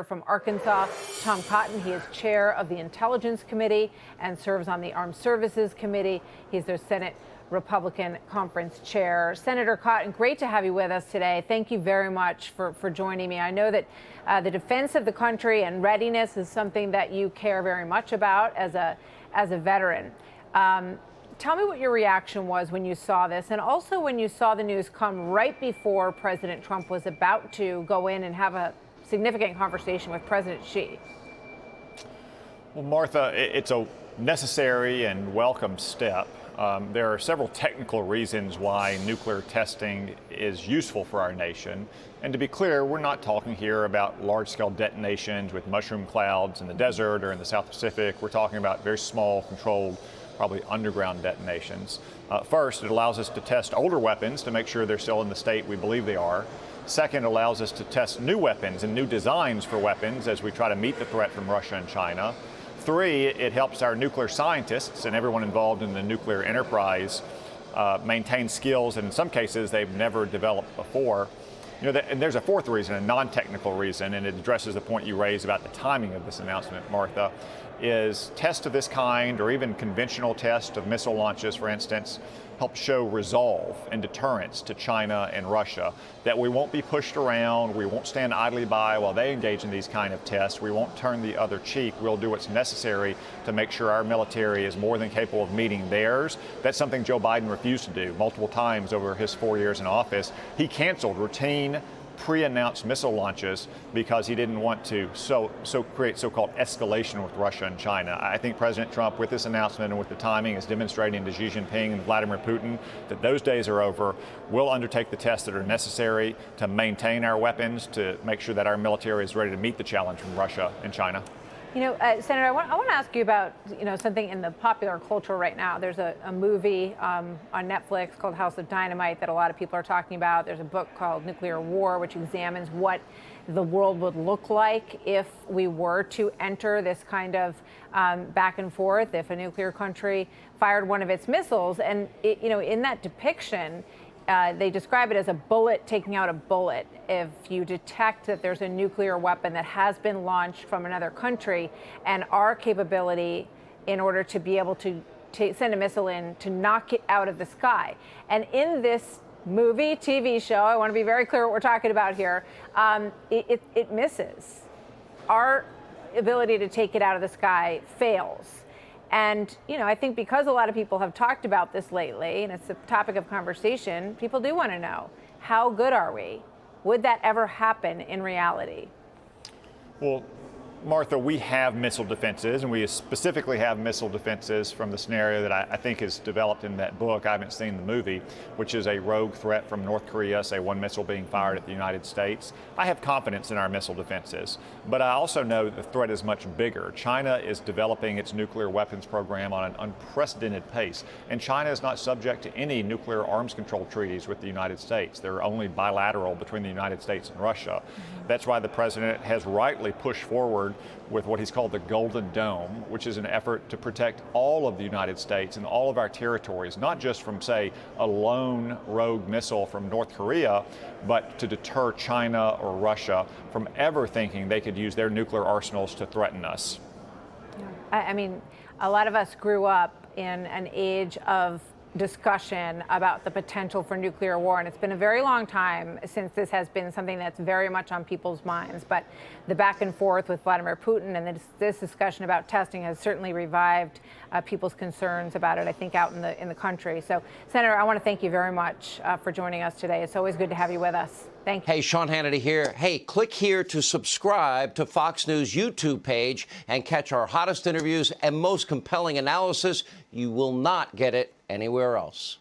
From Arkansas, Tom Cotton. He is chair of the Intelligence Committee and serves on the Armed Services Committee. He's their Senate Republican Conference chair. Senator Cotton, great to have you with us today. Thank you very much for joining me. I know that the defense of the country and readiness is something that you care very much about as a veteran. Tell me what your reaction was when you saw this, and also when you saw the news come right before President Trump was about to go in and have a significant conversation with President Xi. Well, Martha, it's a necessary and welcome step. There are several technical reasons why nuclear testing is useful for our nation. And to be clear, we're not talking here about large-scale detonations with mushroom clouds in the desert or in the South Pacific. We're talking about very small, controlled, probably underground detonations. First, it allows us to test older weapons to make sure they're still in the state we believe they are. Second, it allows us to test new weapons and new designs for weapons as we try to meet the threat from Russia and China. Three, it helps our nuclear scientists and everyone involved in the nuclear enterprise maintain skills that in some cases they've never developed before. And there's a fourth reason, a non-technical reason, and it addresses the point you raised about the timing of this announcement, Martha, is tests of this kind, or even conventional tests of missile launches, for instance, help show resolve and deterrence to China and Russia, that we won't be pushed around, we won't stand idly by while they engage in these kind of tests, we won't turn the other cheek, we'll do what's necessary to make sure our military is more than capable of meeting theirs. That's something Joe Biden refused to do multiple times over his 4 years in office. He canceled routine pre-announced missile launches because he didn't want to create so-called escalation with Russia and China. I think President Trump, with this announcement and with the timing, is demonstrating to Xi Jinping and Vladimir Putin that those days are over. We'll undertake the tests that are necessary to maintain our weapons, to make sure that our military is ready to meet the challenge from Russia and China. Senator, I want to ask you about, something in the popular culture right now. There's a movie on Netflix called House of Dynamite that a lot of people are talking about. There's a book called Nuclear War, which examines what the world would look like if we were to enter this kind of back and forth, if a nuclear country fired one of its missiles. And, in that depiction, they describe it as a bullet taking out a bullet. If you detect that there's a nuclear weapon that has been launched from another country, and our capability in order to be able to send a missile in to knock it out of the sky. And in this movie, TV show, I want to be very clear what we're talking about here, it misses. Our ability to take it out of the sky fails. And, I think because a lot of people have talked about this lately, and it's a topic of conversation, people do want to know, how good are we? Would that ever happen in reality? Well, Martha, we have missile defenses, and we specifically have missile defenses from the scenario that I think is developed in that book. I haven't seen the movie, which is a rogue threat from North Korea, say one missile being fired at the United States. I have confidence in our missile defenses, but I also know that the threat is much bigger. China is developing its nuclear weapons program on an unprecedented pace, and China is not subject to any nuclear arms control treaties with the United States. They're only bilateral between the United States and Russia. That's why the president has rightly pushed forward with what he's called the Golden Dome, which is an effort to protect all of the United States and all of our territories, not just from, say, a lone rogue missile from North Korea, but to deter China or Russia from ever thinking they could use their nuclear arsenals to threaten us. I mean, a lot of us grew up in an age of discussion about the potential for nuclear war, and it's been a very long time since this has been something that's very much on people's minds. But the back and forth with Vladimir Putin and this discussion about testing has certainly revived people's concerns about it, I think, out in the country. So, Senator, I want to thank you very much for joining us today. It's always good to have you with us. Thank you. Hey, Sean Hannity here. Hey, click here to subscribe to Fox News YouTube page and catch our hottest interviews and most compelling analysis. You will not get it anywhere else.